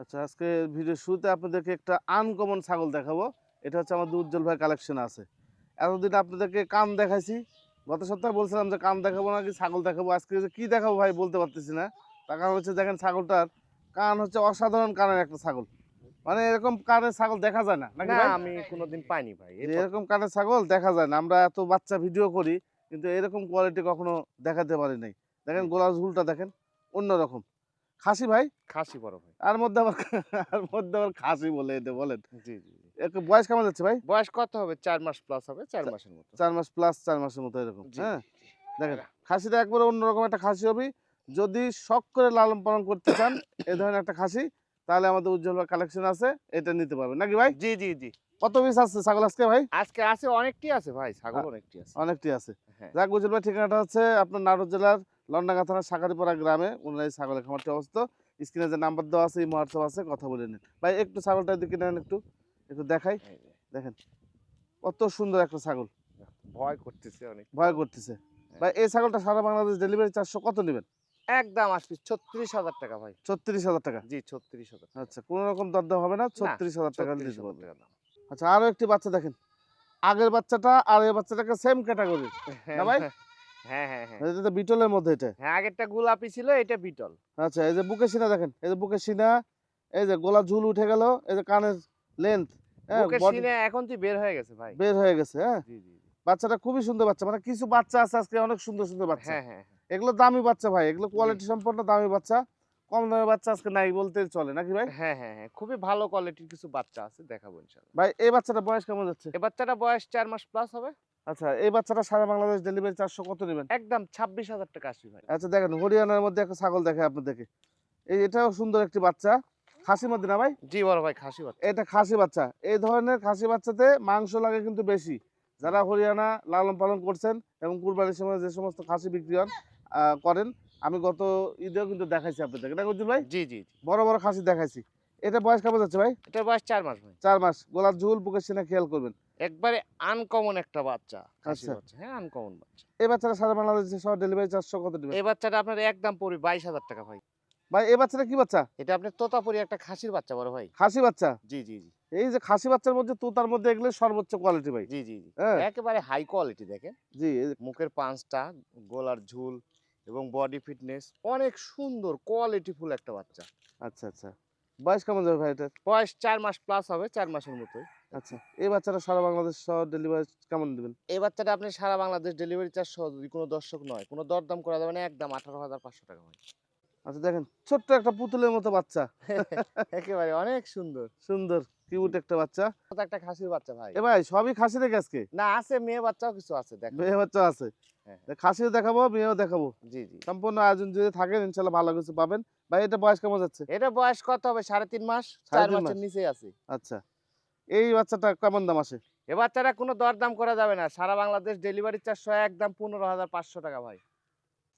আচ্ছা, আজকে ভিডিও শুরুতে আপনাদেরকে একটা আনকমন ছাগল দেখাবো। এটা হচ্ছে আমাদের উজ্জ্বল ভাই কালেকশন আছে। এতদিন আপনাদেরকে কান দেখাইছি। গত সপ্তাহে বলছিলাম যে কান দেখাবো নাকি ছাগল দেখাবো। আজকে যে কি দেখাবো ভাই বলতে পারতেছি না। তার কারণ হচ্ছে দেখেন ছাগলটার কান হচ্ছে অসাধারণ কানের একটা ছাগল। মানে এরকম কানের ছাগল দেখা যায় না নাকি না, ভাই? আমি কোনোদিন পাইনি ভাই, এই যে প্রথম। এরকম কানের ছাগল দেখা যায় না। আমরা এত বাচ্চা ভিডিও করি কিন্তু এরকম কোয়ালিটি কখনো দেখাতে পারি নাই। দেখেন জি, গলার ঝুলটা দেখেন অন্যরকম। খাসি ভাই? খাসি বড় ভাই। আর মধ্যে আবার খাসি বলে এটা বলেন। জি, জি, জি। একটু বয়স কেমন যাচ্ছে ভাই? বয়স কত হবে? ৪ মাস প্লাস হবে, ৪ চা মাসের মতো। ৪ মাস প্লাস ৪ মাসের মতো এরকম, জি, হ্যাঁ? জি, জি। দেখেন খাসিটা একবারে অন্যরকম একটা খাসি হবে। যদি শখ করে লালন পালন করতে চান এই ধরনের একটা খাসি তাহলে আমাদের উজ্জ্বল ভাই কালেকশন আছে, এটা নিতে পারবেন নাকি ভাই? জি, জি, জি। কত পিস আছে ছাগল আজকে ভাই? আজকে আছে, অনেকটি আছে ভাই, আ ছাগল অনেকটি আছে। অনেকটি আছে। হ্যাঁ। যাক উজ্জ্বল ভাই ঠিকানাটা হচ্ছে আপনার নাটোর জেলার লন্ডাঙ্গা থানার শাঁখারীপাড়া গ্রামে ওনার এই ছাগলের খামারটি অবস্থিত। স্ক্রিনে যে নাম্বার দেওয়া আছে ইমো হোয়াটসঅ্যাপ আছে, কথা বলে নিন। ভাই একটু ছাগলটার দিকে নেন একটু, একটু দেখাই। এই যে, দেখেন কত সুন্দর একটা ছাগল। ভয় করতেছে অনেক তো। ভয় করতেছে। হ্যাঁ। ভাই এই ছাগলটা সারা বাংলাদেশ ডেলিভারি চার্জ কত নিবেন? একদম আসবে ৩৬,০০০ টাকা ভাই। ৩৬,০০০ টাকা। জি, ৩৬,০০০ টাকা। আচ্ছা, কোন রকম দরদাম হবে না, না, ৩৬,০০০ টাকা হলে দিতে ৩৬,০০০ পারবেন। টাকা দাম। আচ্ছা, আরো একটি বাচ্চা দেখেন। আগের বাচ্চাটা আর এই বাচ্চাটাকে সেম ক্যাটাগরির। না হ্যাঁ, ভাই? হ্যাঁ, হ্যাঁ, হ্যাঁ। এটা তো বিটলের মধ্যে এটা। হ্যাঁ, আগেরটা গোলাপি ছিল, এটা বিটল। আচ্ছা, এই যে বুকের সিনা দেখেন। এই যে বুকের সিনা, এই যে গলার ঝুল উঠে গেল, এই যে কানের লেন্থ, হ্যাঁ, বুকের বডি সিনে এখন তুই বের হয়ে গেছে ভাই। বের হয়ে গেছে, হ্যাঁ? জি, জি, জি। বাচ্চাটা খুবই সুন্দর বাচ্চা। মানে কিছু বাচ্চা আছে আজকে অনেক সুন্দর, সুন্দর বাচ্চা। হ্যাঁ, হ্যাঁ, হ্যাঁ। এগুলো দামি বাচ্চা ভাই। এগুলো জি। কোয়ালিটি সম্পন্ন দামি বাচ্চা। কম দামি বাচ্চা আজকে নাই বলতেই চলে নাকি ভাই? হ্যাঁ, হ্যাঁ, হ্যাঁ। খুবই ভালো কোয়ালিটির কিছু বাচ্চা আছে, দেখাবো ইনশাআল্লাহ। ভাই এই বাচ্চাটার বয়স কেমন যাচ্ছে? এই বাচ্চাটার বয়স ৪ মাস প্লাস হবে। আচ্ছা, এই বাচ্চাটা সারা বাংলাদেশ ডেলিভারি ৪০০ কত নিবেন? একদম ২৬,০০০ টাকা আসবে ভাই। আচ্ছা দেখেন হরিয়ানার মধ্যে একটা ছাগল দেখাই আপনাদেরকে। এটাও সুন্দর একটি বাচ্চা। খাসির মধ্যে না ভাই? জি বড় ভাই, খাসি বাচ্চা। এটা খাসি বাচ্চা। এই ধরনের খাসি বাচ্চাতে মাংস লাগে কিন্তু বেশি। হুম। যারা হরিয়ানা লালন পালন করছেন এবং কুরবানির সময় যে সমস্ত খাসি বিক্রি করেন, আমি গত ঈদেও কিন্তু দেখাইছি আপনাদেরকে। না অর্জুন ভাই? জি, জি, জি। বড়, বড় খাসি দেখাইছি। এটা বয়স কেমন যাচ্ছে ভাই? এটার বয়স ৪ মাস ভাই। ৪ মাস। গলার ঝুল, বুকের সিনা খেয়াল করবেন। একবারে আনকমন একটা বাচ্চা, খাসির আচ্ছা। বাচ্চা। হ্যাঁ, আনকমন বাচ্চা। এই বাচ্চাটা সারা বাংলাদেশে সহ ডেলিভারি ৪০০ কত দিবেন? এই বাচ্চাটা আপনার একদম পড়বে ২২,০০০ টাকা ভাই। ভাই এই বাচ্চাটা কি বাচ্চা? এটা আপনার তোতাপুরি একটা খাসির বাচ্চা বড় ভাই। খাসি বাচ্চা? জি, জি, জি। এই যে খাসি বাচ্চার মধ্যে তোতার মধ্যে এগুলো সর্বোচ্চ কোয়ালিটি ভাই। জি, জি, জি। হ্যাঁ? একেবারে হাই কোয়ালিটি দেখেন। জি, মুখের পাঁচটা, গলার ঝুল এবং বডি ফিটনেস অনেক সুন্দর কোয়ালিটিফুল একটা বাচ্চা। আচ্ছা, আচ্ছা। বয়স কেমন যাবে ভাই এটার? বয়স ৪ মাস প্লাস হবে, ৪ মাসের মতোই। আচ্ছা। এই বাচ্চাটা সারা বাংলাদেশ সহ ডেলিভারি কেমন দিবেন? এই বাচ্চাটা আপনি সারা বাংলাদেশ ডেলিভারি চার্জ সহ যদি কোনো দর্শক নয়, কোনো দরদাম করা যাবে না, একদম ১৮,৫০০ টাকা ভাই। আচ্ছা দেখেন, ছোট্ট একটা পুতুলের মতো বাচ্চা। একেবারে অনেক সুন্দর। সুন্দর, জি। কিউট একটা বাচ্চা। কত একটা খাসির বাচ্চা ভাই। এ ভাই সবই খাসি নাকি আজকে? না, আছে মেয়ে বাচ্চাও কিছু আছে, দেখাবো। মেয়ে বাচ্চা আছে। হ্যাঁ, তা হ্যাঁ। খাসিও দেখাবো, মেয়েও দেখাবো। জি, জি। সম্পূর্ণ আয়োজন যদি থাকেন ইনশাআল্লাহ ভালো কিছু পাবেন। ভাই এটা বয়স কেমন যাচ্ছে? এটা বয়স কত হবে? ৩.৫ মাস, ৪ ৩.৫ মাসের মাস? নিচেই আছে। আচ্ছা। এই বাচ্চাটা কেমন দাম আসে? এ বাচ্চাটা কোনো দরদাম করা যাবে না। সারা বাংলাদেশ ডেলিভারি চার্জ সহ একদম ১৫,৫০০ টাকা ভাই।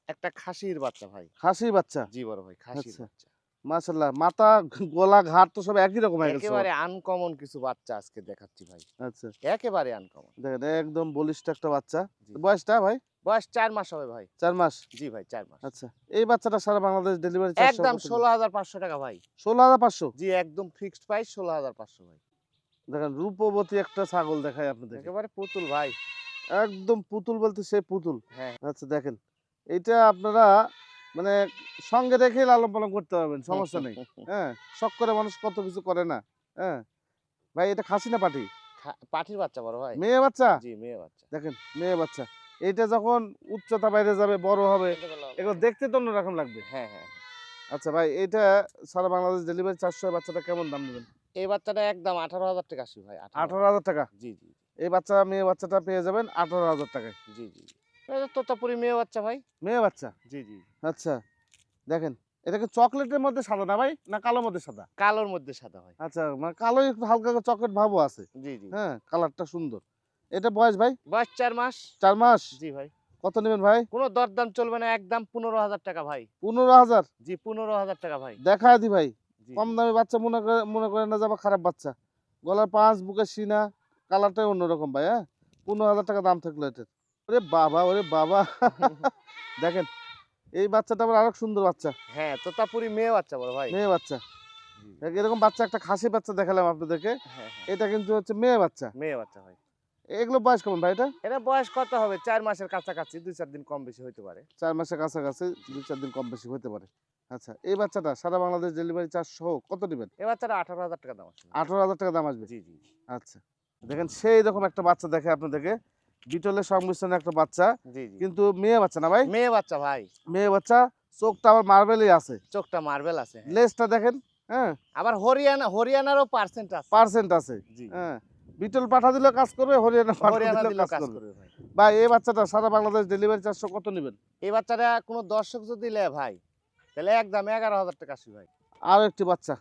একটা খাসির বাচ্চা ভাই। খাসির বাচ্চা? জি বড় ভাই, খাসির আচ্ছা। বাচ্চা। মাশাআল্লাহ। মাথা, গলা, ঘাড় তো সব একই রকম হয়ে গেছে সবার। একেবারে আনকমন কিছু বাচ্চা আজকে দেখাচ্ছি ভাই। আচ্ছা। একেবারে আনকমন। দেখেন একদম বলিষ্ঠ একটা বাচ্চা। জি। বয়সটা ভাই? বয়স ৪ মাস হবে ভাই। ৪ মাস? জি ভাই, ৪ মাস। আচ্ছা। এই বাচ্চাটা সারা বাংলাদেশ ডেলিভারি চার্জ সহ একদম কত নেন? ১৬,৫০০ টাকা ভাই। ১৬,৫০০? জি, একদম ফিক্সড প্রাইস ১৬,৫০০ ভাই। দেখেন রূপবতী একটা ছাগল দেখাই আপনাদেরকে। একেবারে পুতুল ভাই। একদম পুতুল বলতে সে পুতুল। হ্যাঁ। আচ্ছা দেখেন, এইটা আপনারা মানে সঙ্গে রেখেই লালন পালন করতে পারবেন, সমস্যা নেই। হ্যাঁ? শখ করে মানুষ কত কিছু করে না। হ্যাঁ? ভাই এটা খাসি না পাঠি? পাঠির বাচ্চা বড় ভাই। মেয়ে বাচ্চা? জি, মেয়ে বাচ্চা। দেখেন মেয়ে বাচ্চা। এইটা যখন উচ্চতা বাইরে যাবে, বড় হবে, এগুলো দেখতে তো অন্যরকম লাগবে। হ্যাঁ, হ্যাঁ। আচ্ছা ভাই এইটা সারা বাংলাদেশ ডেলিভারি চার্জ সহ বাচ্চাটা কেমন দাম নেবেন? এই বাচ্চাটা একদম ১৮,০০০ টাকা আসবে ভাই, ১৮,০০০। ১৮,০০০ টাকা। জি, জি, এই বাচ্চা মেয়ে বাচ্চাটা পেয়ে যাবেন ১৮,০০০ টাকায়। জি, জি, জি। এটা তোতাপুরি মেয়ে বাচ্চা ভাই। মেয়ে বাচ্চা? জি, জি। আচ্ছা দেখেন, এটা কি চকলেটের মধ্যে সাদা না ভাই? না কালোর মধ্যে সাদা? কালোর মধ্যে সাদা ভাই। আচ্ছা মানে কালোই একটু হালকা করে চকলেট ভাবও আছে। জি, জি। হ্যাঁ, কালারটা সুন্দর। এটা বয়স ভাই? বয়স ৪ মাস। ৪ মাস? জি ভাই। কত নেবেন ভাই? কোনো দরদাম চলবে না, একদম ১৫,০০০ টাকা ভাই। ১৫,০০০? জি, ১৫,০০০ টাকা ভাই। দেখায় দি ভাই। জি, কম জি। দামি বাচ্চা মনে করেন না যে আবার খারাপ বাচ্চা। গলার পাঁচ, বুকের সিনা, কালারটাই অন্যরকম ভাই, হ্যাঁ? ১৫,০০০ টাকা দাম থাকলো এটার। ওরে বাবা, ওরে বাবা! দেখেন, এই বাচ্চাটা আবার আরেক সুন্দর বাচ্চা। হ্যাঁ, তোতাপুরি মেয়ে বাচ্চা বড় ভাই। মেয়ে বাচ্চা। জি। এরকম বাচ্চা একটা খাসি বাচ্চা দেখালাম আপনাদেরকে, হ্যাঁ, হ্যাঁ। এটা কিন্তু হচ্ছে মেয়ে বাচ্চা। মেয়ে বাচ্চা ভাই। এগুলো বয়স কেমন ভাই এটা? এটা বয়স কত হবে? ৪ মাসের কাছাকাছি, ২-৪ দিন কম বেশি হইতে পারে। 4 মাসের কাছাকাছি, 2-4 দিন কম বেশি হতে পারে। আচ্ছা, এই বাচ্চাটা সারা বাংলাদেশ ডেলিভারি চার্জ সহ কত নিবেন? এ বাচ্চাটা ১৮,০০০ টাকা দাম আছে। 18,000 টাকা দাম আসবে। জি, জি। আচ্ছা, দেখেন সেই রকম একটা বাচ্চা দেখে আপনাদেরকে, বিটলের সংমিশ্রণে একটা বাচ্চা, জি, জি। কিন্তু মেয়ে বাচ্চা না ভাই? মেয়ে বাচ্চা ভাই। মেয়ে বাচ্চা, চোখটা আবার মার্বেলই আছে। চোখটা মার্বেল আছে। হ্যাঁ। লেজটা দেখেন, হ্যাঁ, আবার হরিয়ানারও পার্সেন্ট আছে। পার্সেন্ট আছে। জি। হ্যাঁ, বিটল পাঠা দিলেও কাজ করবে, হরিয়ানা পাঠা হরিয়ানা দিলেও দিলেও কাজ কাজ করবে। করবে ভাই। ভাই এই বাচ্চাটা সারা বাংলাদেশ ডেলিভারি চার্জ কত নেবেন? এই বাচ্চাটা কোনো দর্শক যদি নেয় ভাই, তাহলে একদম ১১,০০০ টাকা আসবে ভাই। আর একটি বাচ্চা,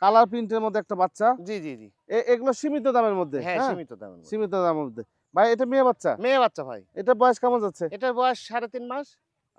কালার প্রিন্টের মধ্যে একটা বাচ্চা, জি, জি, জি। এগুলো সীমিত দামের মধ্যে, হ্যাঁ, হ্যাঁ, সীমিত দামের মধ্যে। সীমিত দামের মধ্যে। ভাই এটা মেয়ে বাচ্চা, মেয়ে বাচ্চা ভাই। এটা বয়স কেমন যাচ্ছে? এটার বয়স ৩.৫ মাস।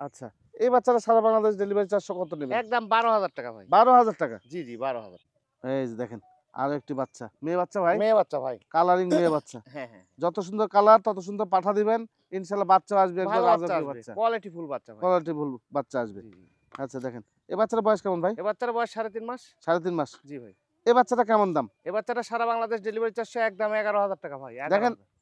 আচ্ছা, এই বাচ্চাটা সারা বাংলাদেশ ডেলিভারি চার্জ কত নেবেন? একদম ১২,০০০ টাকা ভাই। 12,000 টাকা। জি, জি, ১২,০০০। এই যে দেখেন, আরো একটি বাচ্চা, মেয়ে বাচ্চা ভাই, মেয়ে বাচ্চা ভাই। কালারিং মেয়ে বাচ্চা। হ্যাঁ, হ্যাঁ। যত সুন্দর কালার তত সুন্দর পাঠা দিবেন, ইনশাল্লাহ বাচ্চা আসবে, একদম ভালো বাচ্চা রাজকীয় আসবে। বাচ্চা, কোয়ালিটি ফুল বাচ্চা ভাই। কোয়ালিটিফুল বাচ্চা আসবে। জি, জি। আচ্ছা দেখেন, এই বাচ্চার বয়স কেমন ভাই? এ বাচ্চার বয়স ৩.৫ মাস। 3.5 মাস। জি ভাই। এই বাচ্চাটা কেমন দাম? এ বাচ্চাটা সারা বাংলাদেশ ডেলিভারি চার্জ একদম ১১,০০০ টাকা ভাই। দেখেন, ১১,০০০।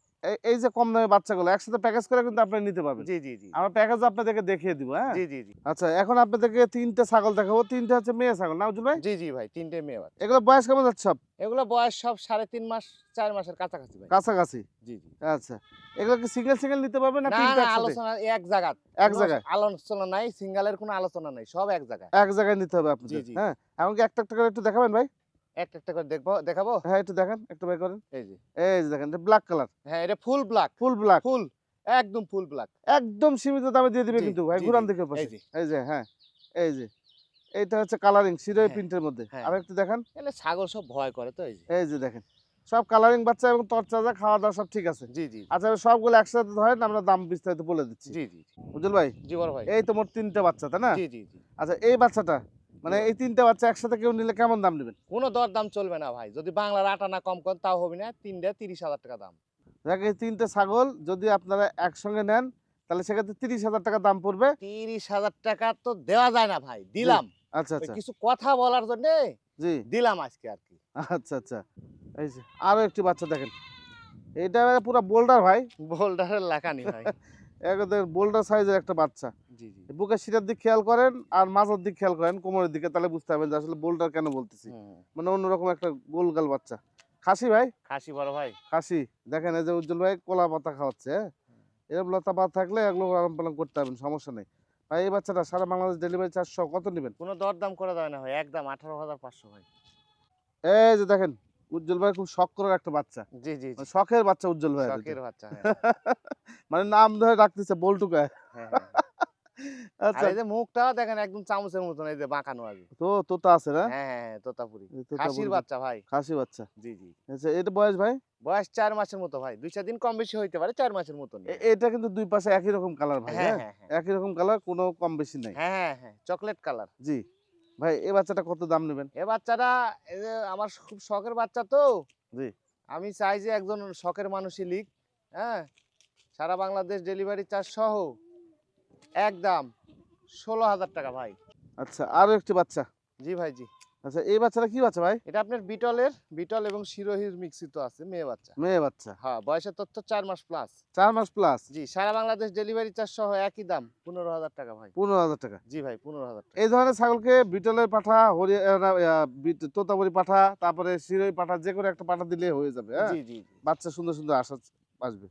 এই যে কম দামে বাচ্চাগুলো একসাথে প্যাকেজ করে কিন্তু আপনি নিতে পারবেন। জি, জি, জি। আমরা প্যাকেজ আপনাদেরকে দেখিয়ে দিব, হ্যাঁ। জি, জি, জি। আচ্ছা, এখন আপনাদেরকে 3টে ছাগল দেখাবো, 3টে হচ্ছে মেয়ে ছাগল না উজ্জ্বল ভাই? জি, জি ভাই। ৩ টে মেয়ে বাচ্চা। এগুলো বয়স কেমন যাচ্ছে সব? এগুলো বয়স সব ৩.৫ মাস, ৪ মাসের কাছাকাছি ভাই। কাছাকাছি। জি, জি। আচ্ছা, এগুলো কি সিঙ্গেল সিঙ্গেল নিতে পারবেন না না, 3টে না, একসাথে? আলোচনা এক জায়গায়। এক কোনো জায়গায়, আলোচনা নাই, সিঙ্গেলের কোনো আলোচনা নাই। সব এক জায়গায়। এক জায়গায় নিতে হবে জি, আপনাদের, জি। হ্যাঁ। এমনকি একটা একটা করে একটু দেখাবেন ভাই? একটা, একটা করে দেখাবো? হ্যাঁ, একটু দেখান, একটু বের করেন। এই যে। এই যে দেখেন, এটা ব্ল্যাক কালার, হ্যাঁ, এটা ফুল ব্ল্যাক। ফুল ব্ল্যাক, ফুল, একদম ফুল ব্ল্যাক। একদম সীমিত দামে দিয়ে দিবে জি, কিন্তু ভাই, জি, ঘুরান জি। দেখে এই পাশে। যে। এই যে, হ্যাঁ, এই যে, এইটা হচ্ছে কালারিং শিরোই হ্যাঁ, প্রিন্টের মধ্যে। হ্যাঁ, আর হ্যাঁ। একটু দেখান। এলে ছাগল সব ভয় করে তো এই যে। এই যে দেখেন, সব কালারিং বাচ্চা এবং তরতাজা, খাওয়া দাওয়া সব ঠিক আছে। জি, জি, জি। আচ্ছা, এবার সবগুলো একসাথে ধরেন, আমরা দাম বিস্তারিত বলে দিচ্ছি। জি, জি, জি। উজ্জ্বল ভাই, জি বড় ভাই। এই তো মোট 3টে বাচ্চা তাই না? জি, জি, জি। আচ্ছা, এই বাচ্চাটা মানে জি। এই 3টে বাচ্চা একসাথে কেউ নিলে কেমন দাম নেবেন? কোনো দরদাম চলবে না ভাই। যদি বাংলার আটা না কম করেন তাও হবে না। ৩ টে ৩০,০০০ টাকা দাম। দেখ, এই 3টে ছাগল যদি আপনারা একসঙ্গে নেন, তাহলে সেক্ষেত্রে 30,000 টাকা দাম পড়বে। ৩০,০০০ টাকা তো দেওয়া যায় না ভাই। দিলাম। আচ্ছা, ওই আচ্ছা, কিছু কথা বলার জন্যে জি, দিলাম আজকে আরকি। আচ্ছা, আচ্ছা। এই যে আরো একটি বাচ্চা দেখেন, এটা পুরো বোল্ডার ভাই, বোল্ডারের লাকানি ভাই। একদম বোল্ডার সাইজের একটা বাচ্চা। জি, জি। বুকের শিরার দিক খেয়াল করেন আর মাথার দিক খেয়াল করেন, কোমরের দিকে, তাহলে বুঝতে পারবেন যে আসলে বোল্ডার কেন বলতেছি। হুম। মানে অন্যরকম একটা গোলগাল বাচ্চা। খাসি ভাই, খাসি বড় ভাই। খাসি। দেখেন এই যে উজ্জ্বল ভাই কলা পাতা খাওয়াচ্ছে, হ্যাঁ। এরকম লতা পাতা থাকলে এগুলো লালন পালন করতে পারবেন, সমস্যা নেই। ভাই এই বাচ্চাটা সারা বাংলাদেশ ডেলিভারি চার্জ সহ কত নেবেন? কোনো দরদাম করা যায় না ভাই। একদম ১৮,৫০০ ভাই। এই যে দেখেন, উজ্জ্বল ভাই খুব শখ করার একটা বাচ্চা, জি, জি, জি। মানে শখের বাচ্চা উজ্জ্বল ভাই। শখের বাচ্চা। হ্যাঁ। মানে নাম ধরে রাখতেছে বল্টুকা। হ্যাঁ, হ্যাঁ, হ্যাঁ। আর আচ্ছা, এই যে মুখটাও দেখেন একদম চামচের মতন এই যে বাঁকানো আছে। তো তোতা আছে না? হ্যাঁ, হ্যাঁ, হ্যাঁ, তোতাপুরি। এই তোতা খাসির বলবে। বাচ্চা ভাই। খাসি বাচ্চা। জি, জি। আচ্ছা, এটা বয়স ভাই? বয়স ৪ মাসের মতো ভাই। ২-৪ দিন কম বেশি হইতে পারে, ৪ মাসের মতন। এটা কিন্তু দুই পাশে একই রকম কালার ভাই, হ্যাঁ, হ্যাঁ। হ্যাঁ, হ্যাঁ। একই রকম কালার, কোনো কম বেশি নাই। হ্যাঁ, হ্যাঁ, হ্যাঁ। Chocolate colour. জি। ভাই এই বাচ্চাটা কত দাম নেবেন? এ বাচ্চাটা এই যে আমার খুব শখের বাচ্চা তো। জি। আমি চাই যে একজন শখের মানুষই লিক। হ্যাঁ? সারা বাংলাদেশ ডেলিভারি চার্জ সহ একদম ১৬,০০০ টাকা ভাই। আচ্ছা, আরো একটি বাচ্চা। জি ভাই, জি। আচ্ছা, এই বাচ্চাটা কি বাচ্চা ভাই? এটা আপনার বিটল এবং শিরোহির মিশ্রিত আছে মেয়ে বাচ্চা। মেয়ে বাচ্চা। হ্যাঁ, বয়সের তথ্য ৪ মাস প্লাস। 4 মাস প্লাস। জি, সারা বাংলাদেশ ডেলিভারি চার্জ সহ একই দাম ১৫,০০০ টাকা ভাই। 15,000 টাকা। জি ভাই, ১৫,০০০ টাকা। এই ধরনের ছাগলকে বিটলের পাঠা, তোতাপুরি পাঠা, তারপরে শিরোই পাঠা, যে কোনো একটা পাঠা দিলে হয়ে যাবে, হ্যাঁ। জি, জি, জি। বাচ্চা সুন্দর সুন্দর আসবে।